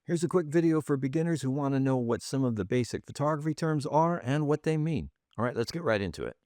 Here's a quick video for beginners who want to know what some of the basic photography terms are and what they mean. All right, let's get right into it.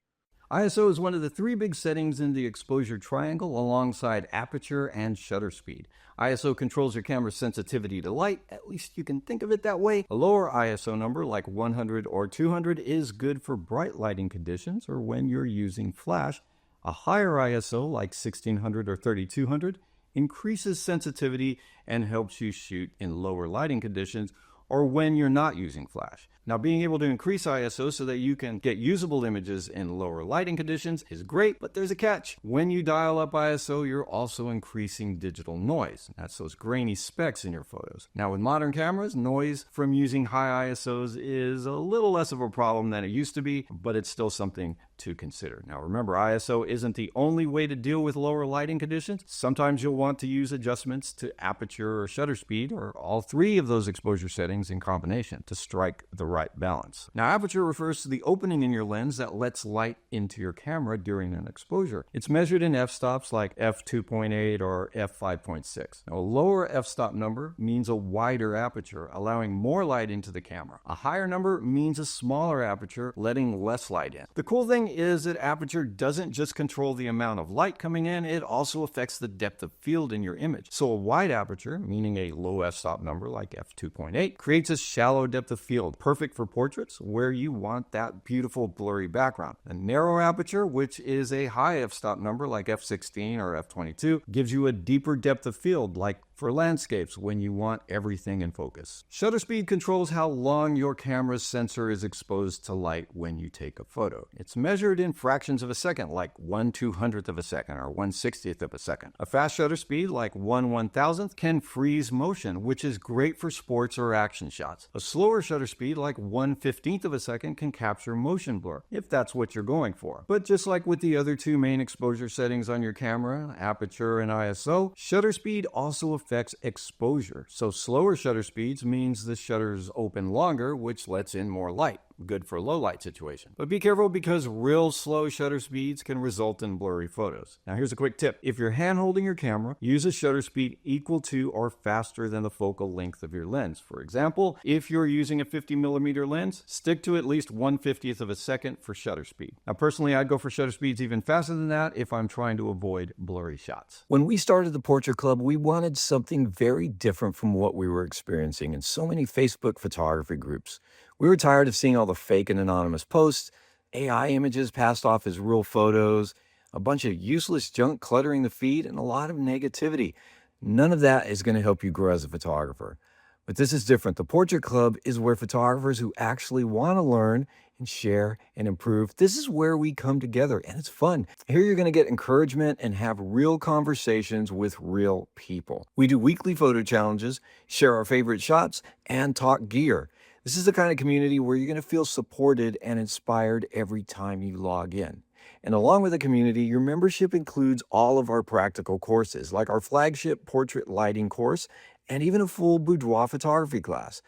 ISO is one of the three big settings in the exposure triangle alongside aperture and shutter speed. ISO controls your camera's sensitivity to light, at least you can think of it that way. A lower ISO number like 100 or 200 is good for bright lighting conditions or when you're using flash. A higher ISO like 1600 or 3200 increases sensitivity and helps you shoot in lower lighting conditions or when you're not using flash. Now, being able to increase ISO so that you can get usable images in lower lighting conditions is great, but there's a catch. When you dial up ISO, you're also increasing digital noise. That's those grainy specks in your photos. Now, with modern cameras, noise from using high ISOs is a little less of a problem than it used to be, but it's still something to consider. Now, remember, ISO isn't the only way to deal with lower lighting conditions. Sometimes you'll want to use adjustments to aperture or shutter speed, or all three of those exposure settings in combination to strike the right balance. Now, aperture refers to the opening in your lens that lets light into your camera during an exposure. It's measured in f-stops like f2.8 or f5.6. Now, a lower f-stop number means a wider aperture, allowing more light into the camera. A higher number means a smaller aperture, letting less light in. The cool thing is that aperture doesn't just control the amount of light coming in, it also affects the depth of field in your image. So a wide aperture, meaning a low f-stop number like f2.8, creates a shallow depth of field, perfect for portraits where you want that beautiful blurry background. A narrow aperture, which is a high f-stop number like f16 or f22, gives you a deeper depth of field like for landscapes when you want everything in focus. Shutter speed controls how long your camera's sensor is exposed to light when you take a photo. It's measured in fractions of a second, like 1/200th of a second or 1/60th of a second. A fast shutter speed, like 1/1000th, can freeze motion, which is great for sports or action shots. A slower shutter speed, like 1/15th of a second, can capture motion blur, if that's what you're going for. But just like with the other two main exposure settings on your camera, aperture and ISO, shutter speed also affects exposure. So slower shutter speeds means the shutters open longer, which lets in more light. Good for low light situation. But be careful because real slow shutter speeds can result in blurry photos. Now here's a quick tip. If you're hand holding your camera, use a shutter speed equal to or faster than the focal length of your lens. For example, if you're using a 50mm lens, stick to at least 1/50th of a second for shutter speed. Now personally, I'd go for shutter speeds even faster than that if I'm trying to avoid blurry shots. When we started the Portrait Club, we wanted something very different from what we were experiencing in so many Facebook photography groups. We were tired of seeing all the fake and anonymous posts, AI images passed off as real photos, a bunch of useless junk cluttering the feed, and a lot of negativity. None of that is going to help you grow as a photographer. But this is different. The Portrait Club is where photographers who actually want to learn and share and improve, this is where we come together, and it's fun. Here you're going to get encouragement and have real conversations with real people. We do weekly photo challenges, share our favorite shots, and talk gear. This is the kind of community where you're going to feel supported and inspired every time you log in. And along with the community, your membership includes all of our practical courses, like our flagship portrait lighting course and even a full boudoir photography class.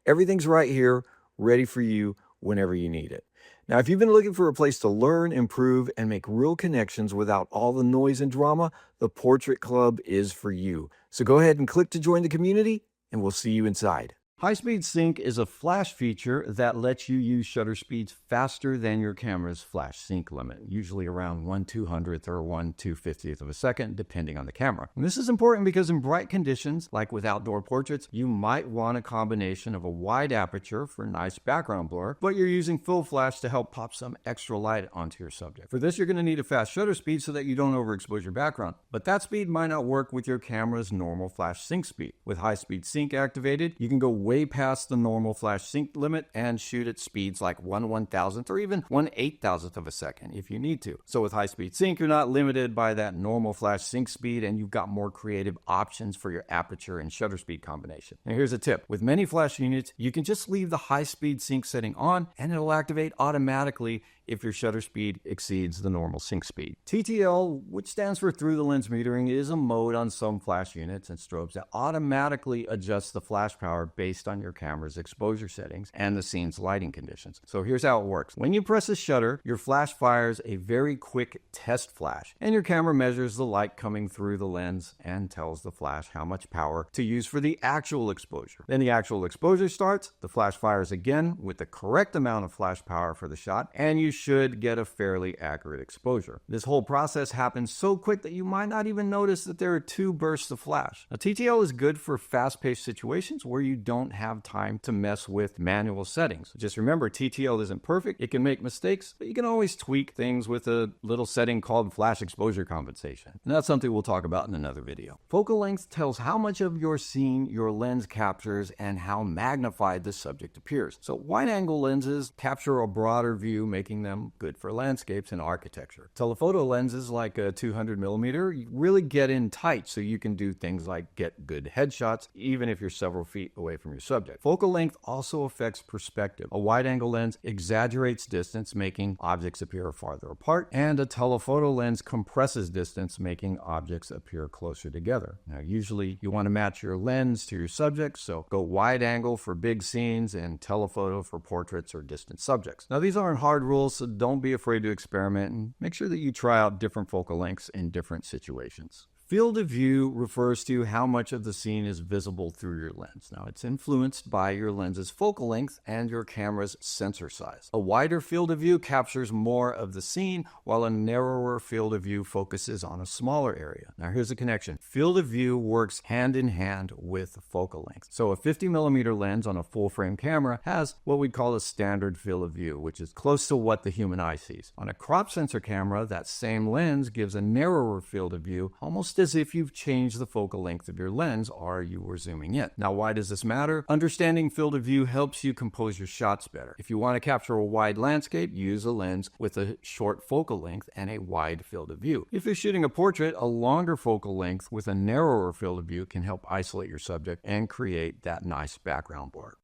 Everything's right here, ready for you whenever you need it. Now, if you've been looking for a place to learn, improve, and make real connections without all the noise and drama, the Portrait Club is for you. So go ahead and click to join the community, and we'll see you inside. High-speed sync is a flash feature that lets you use shutter speeds faster than your camera's flash sync limit, usually around 1/200th or 1/250th of a second, depending on the camera. And this is important because in bright conditions, like with outdoor portraits, you might want a combination of a wide aperture for nice background blur, but you're using full flash to help pop some extra light onto your subject. For this, you're going to need a fast shutter speed so that you don't overexpose your background, but that speed might not work with your camera's normal flash sync speed. With high-speed sync activated, you can go way past the normal flash sync limit and shoot at speeds like 1/1000th or even 1/8000th of a second if you need to. So with high-speed sync, you're not limited by that normal flash sync speed, and you've got more creative options for your aperture and shutter speed combination. Now here's a tip. With many flash units, you can just leave the high-speed sync setting on and it'll activate automatically if your shutter speed exceeds the normal sync speed. TTL, which stands for through the lens metering, is a mode on some flash units and strobes that automatically adjusts the flash power based on your camera's exposure settings and the scene's lighting conditions. So here's how it works. When you press a shutter, your flash fires a very quick test flash, and your camera measures the light coming through the lens and tells the flash how much power to use for the actual exposure. Then the actual exposure starts, the flash fires again with the correct amount of flash power for the shot, and you should get a fairly accurate exposure. This whole process happens so quick that you might not even notice that there are two bursts of flash. Now, TTL is good for fast-paced situations where you don't have time to mess with manual settings. Just remember, TTL isn't perfect. It can make mistakes, but you can always tweak things with a little setting called flash exposure compensation. And that's something we'll talk about in another video. Focal length tells how much of your scene your lens captures and how magnified the subject appears. So wide-angle lenses capture a broader view, making them good for landscapes and architecture. Telephoto lenses like a 200mm really get in tight, so you can do things like get good headshots even if you're several feet away from your subject. Focal length also affects perspective. A wide-angle lens exaggerates distance, making objects appear farther apart, and a telephoto lens compresses distance, making objects appear closer together. Now, usually you want to match your lens to your subject, so go wide angle for big scenes and telephoto for portraits or distant subjects. Now, these aren't hard rules, so don't be afraid to experiment and make sure that you try out different focal lengths in different situations. Field of view refers to how much of the scene is visible through your lens. Now, it's influenced by your lens's focal length and your camera's sensor size. A wider field of view captures more of the scene, while a narrower field of view focuses on a smaller area. Now, here's the connection. Field of view works hand in hand with focal length. So a 50mm lens on a full-frame camera has what we'd call a standard field of view, which is close to what the human eye sees. On a crop sensor camera, that same lens gives a narrower field of view, almost as if you've changed the focal length of your lens or you were zooming in. Now, why does this matter? Understanding field of view helps you compose your shots better. If you want to capture a wide landscape, use a lens with a short focal length and a wide field of view. If you're shooting a portrait, a longer focal length with a narrower field of view can help isolate your subject and create that nice background blur.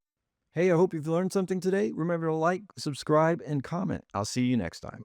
Hey, I hope you've learned something today. Remember to like, subscribe, and comment. I'll see you next time.